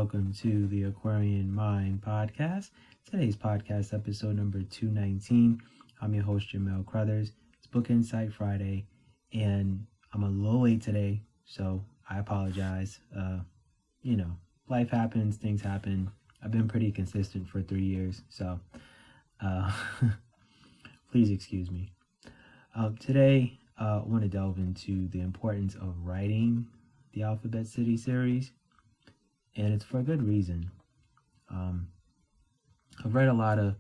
welcome to the Aquarian Mind podcast. Today's podcast episode number 219. I'm your host, Jamel Crothers. It's Book Insight Friday, and I'm a little late today, so I apologize. Life happens, things happen. I've been pretty consistent for 3 years, so please excuse me. Today, I want to delve into the importance of writing the Alphabet City series, and it's for a good reason. I've read a lot of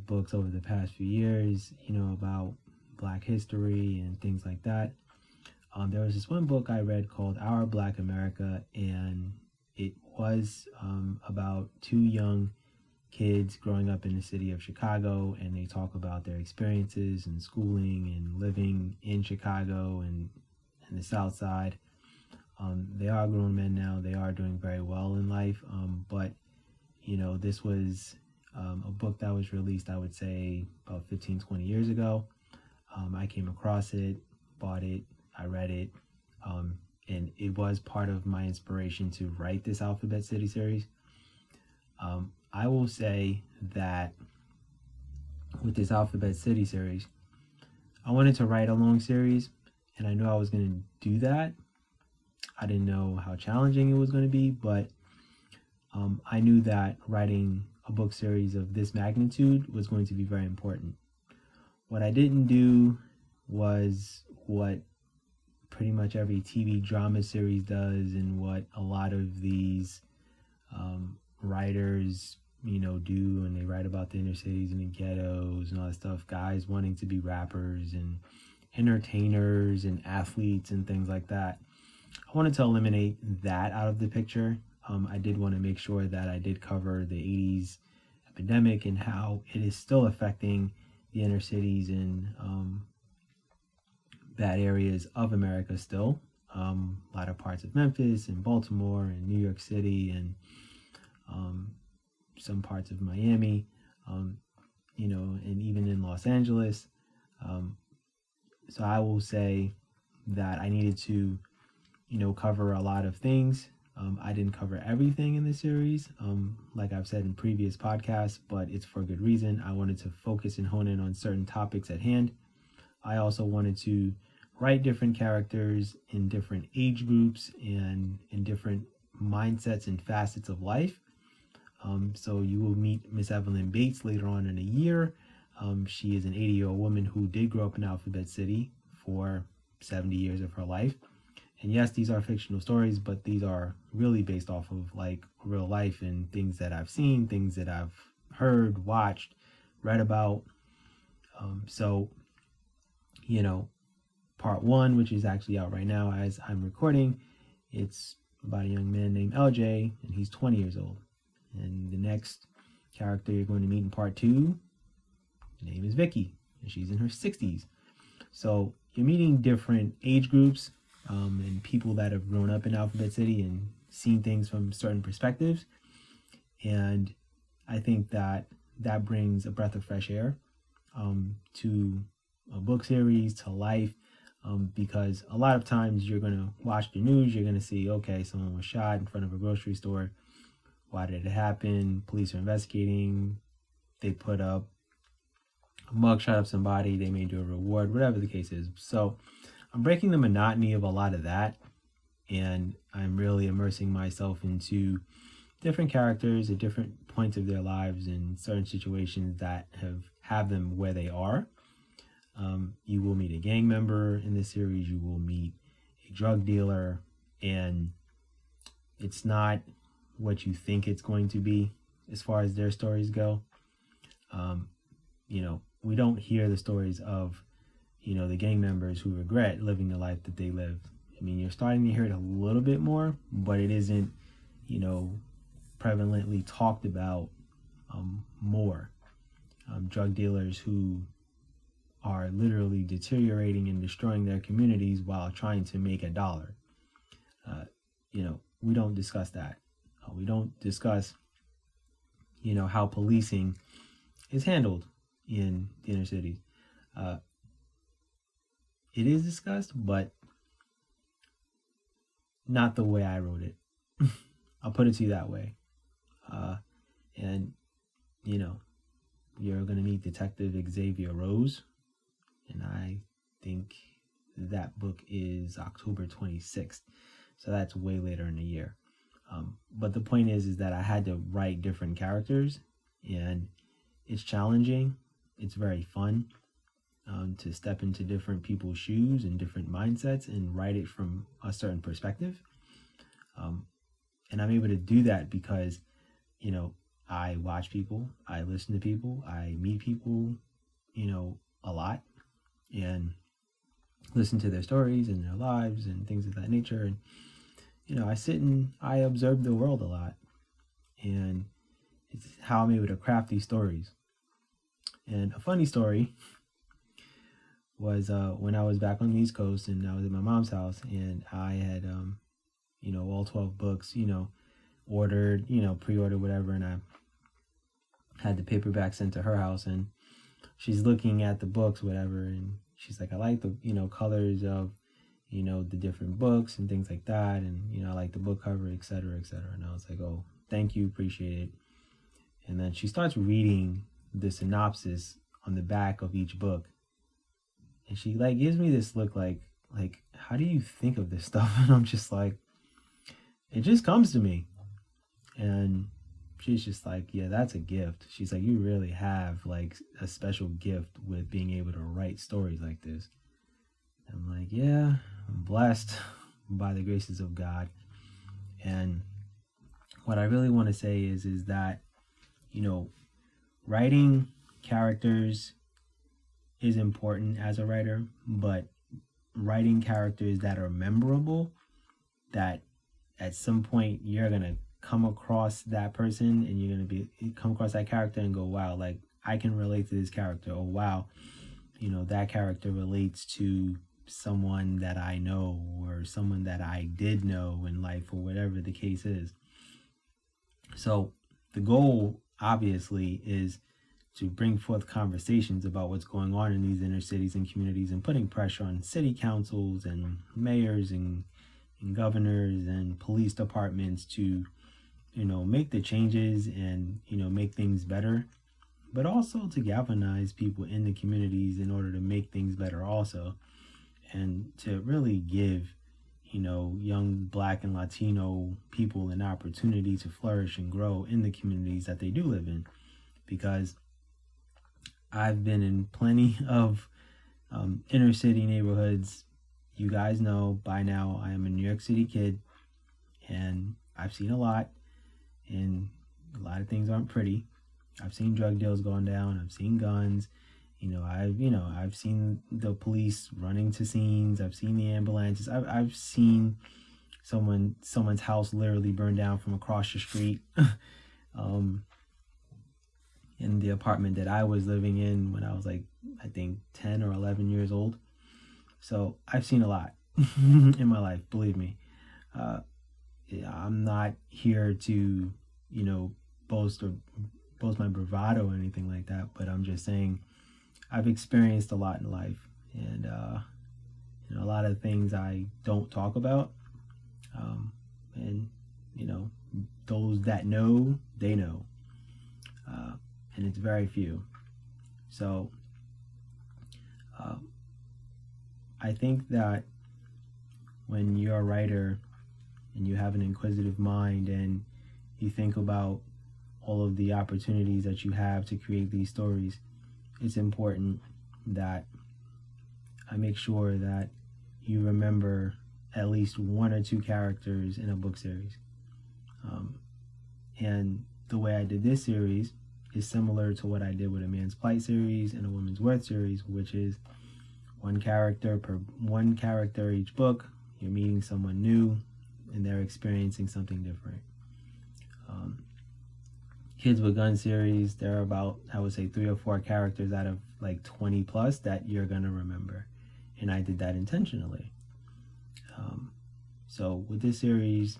books over the past few years, about Black history and things like that. There was this one book I read called Our Black America, and it was about two young kids growing up in the city of Chicago, and they talk about their experiences and schooling and living in Chicago and the South Side. They are grown men now. They are doing very well in life. But this was a book that was released, I would say, about 15, 20 years ago. I came across it, bought it, I read it, and it was part of my inspiration to write this Alphabet City series. I will say that with this Alphabet City series, I wanted to write a long series, and I knew I was going to do that. I didn't know how challenging it was going to be, but I knew that writing a book series of this magnitude was going to be very important. What I didn't do was what pretty much every TV drama series does, and what a lot of these writers, do, and they write about the inner cities and the ghettos and all that stuff. Guys wanting to be rappers and entertainers and athletes and things like that. I wanted to eliminate that out of the picture. I did want to make sure that I did cover the 80s epidemic and how it is still affecting the inner cities and bad areas of America still. A lot of parts of Memphis and Baltimore and New York City and some parts of Miami, and even in Los Angeles. So I will say that I needed to, cover a lot of things. I didn't cover everything in the series, like I've said in previous podcasts, but it's for good reason. I wanted to focus and hone in on certain topics at hand. I also wanted to write different characters in different age groups and in different mindsets and facets of life. So you will meet Miss Evelyn Bates later on in the year. She is an 80-year-old woman who did grow up in Alphabet City for 70 years of her life. And yes, these are fictional stories, but these are really based off of real life and things that I've seen, things that I've heard, watched, read about. So, part one, which is actually out right now as I'm recording, it's about a young man named LJ, and he's 20 years old. And the next character you're going to meet in part two, her name is Vicky, and she's in her 60s. So you're meeting different age groups and people that have grown up in Alphabet City and seen things from certain perspectives. And I think that brings a breath of fresh air to a book series, to life, because a lot of times you're going to watch the news, you're going to see, okay, someone was shot in front of a grocery store. Why did it happen? Police are investigating. They put up a mugshot of somebody. They may do a reward, whatever the case is. So I'm breaking the monotony of a lot of that, and I'm really immersing myself into different characters at different points of their lives and certain situations that have them where they are. You will meet a gang member in this series. You will meet a drug dealer, and it's not what you think it's going to be as far as their stories go. We don't hear the stories of, the gang members who regret living the life that they lived. I mean, you're starting to hear it a little bit more, but it isn't, prevalently talked about more. Drug dealers who are literally deteriorating and destroying their communities while trying to make a dollar. We don't discuss that. We don't discuss, how policing is handled in the inner cities. It is discussed, but not the way I wrote it. I'll put it to you that way. And you know, you're gonna meet Detective Xavier Rose, and I think that book is October 26th, so that's way later in the year. But the point is that I had to write different characters, and it's challenging. It's very fun to step into different people's shoes and different mindsets and write it from a certain perspective. And I'm able to do that because, you know, I watch people, I listen to people, I meet people, you know, a lot, and listen to their stories and their lives and things of that nature. And, you know, I sit and I observe the world a lot. And it's how I'm able to craft these stories. And a funny story was when I was back on the East Coast and I was at my mom's house, and I had, you know, all 12 books, you know, ordered, you know, pre-ordered, whatever, and I had the paperback sent to her house, and she's looking at the books, whatever, and she's like, I like the, you know, colors of, you know, the different books and things like that, and, you know, I like the book cover, etc., etc. And I was like, oh, thank you, appreciate it. And then she starts reading the synopsis on the back of each book, and she like gives me this look like how do you think of this stuff? And I'm just like, it just comes to me. And she's just like, yeah, that's a gift. She's like, you really have like a special gift with being able to write stories like this. And I'm like, yeah, I'm blessed by the graces of God. And what I really want to say is that, you know, writing characters is important as a writer, but writing characters that are memorable, that at some point you're going to come across that person and you're going to come across that character and go, wow, like I can relate to this character. Or wow, you know, that character relates to someone that I know or someone that I did know in life, or whatever the case is. So the goal obviously is to bring forth conversations about what's going on in these inner cities and communities, and putting pressure on city councils and mayors and governors and police departments to, you know, make the changes and, you know, make things better, but also to galvanize people in the communities in order to make things better also, and to really give, you know, young Black and Latino people an opportunity to flourish and grow in the communities that they do live in. Because I've been in plenty of inner city neighborhoods. You guys know by now I am a New York City kid, and I've seen a lot, and a lot of things aren't pretty. I've seen drug deals going down. I've seen guns. I've seen the police running to scenes. I've seen the ambulances. I've seen someone's house literally burned down from across the street. In the apartment that I was living in when I was like, I think 10 or 11 years old. So I've seen a lot in my life, believe me. I'm not here to, you know, boast my bravado or anything like that, but I'm just saying I've experienced a lot in life, and you know, a lot of things I don't talk about, and you know, those that know, they know, and it's very few. So I think that when you're a writer and you have an inquisitive mind and you think about all of the opportunities that you have to create these stories, it's important that I make sure that you remember at least one or two characters in a book series. And the way I did this series is similar to what I did with A Man's Plight series and A Woman's Worth series, which is one character each book. You're meeting someone new and they're experiencing something different. Kids with Guns series, there are about, I would say, 3 or 4 characters out of like 20 plus that you're gonna remember, and I did that intentionally. So with this series,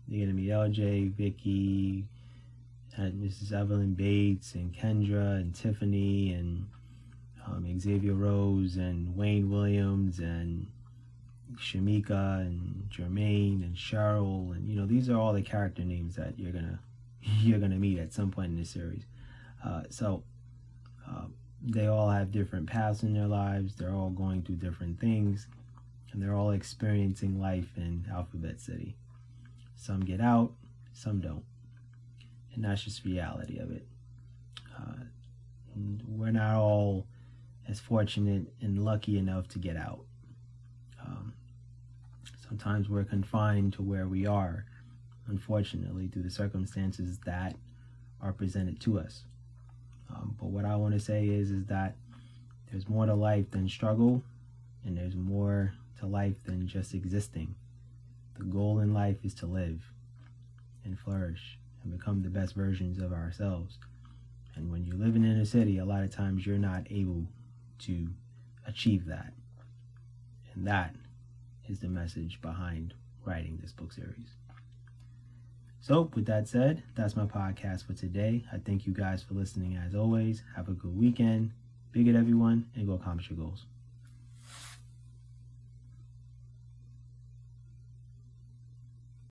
you're gonna meet LJ, Vicky, and Mrs. Evelyn Bates, and Kendra, and Tiffany, and Xavier Rose, and Wayne Williams, and Shamika and Jermaine and Cheryl, and these are all the character names that you're gonna meet at some point in this series. So they all have different paths in their lives. They're all going through different things, and they're all experiencing life in Alphabet City. Some get out, some don't, and that's just reality of it. We're not all as fortunate and lucky enough to get out. Sometimes we're confined to where we are, unfortunately, through the circumstances that are presented to us. But what I want to say is that there's more to life than struggle, and there's more to life than just existing. The goal in life is to live and flourish and become the best versions of ourselves. And when you live in a city, a lot of times you're not able to achieve that. And that is the message behind writing this book series. So with that said, that's my podcast for today. I thank you guys for listening as always. Have a good weekend. Big at everyone, and go accomplish your goals.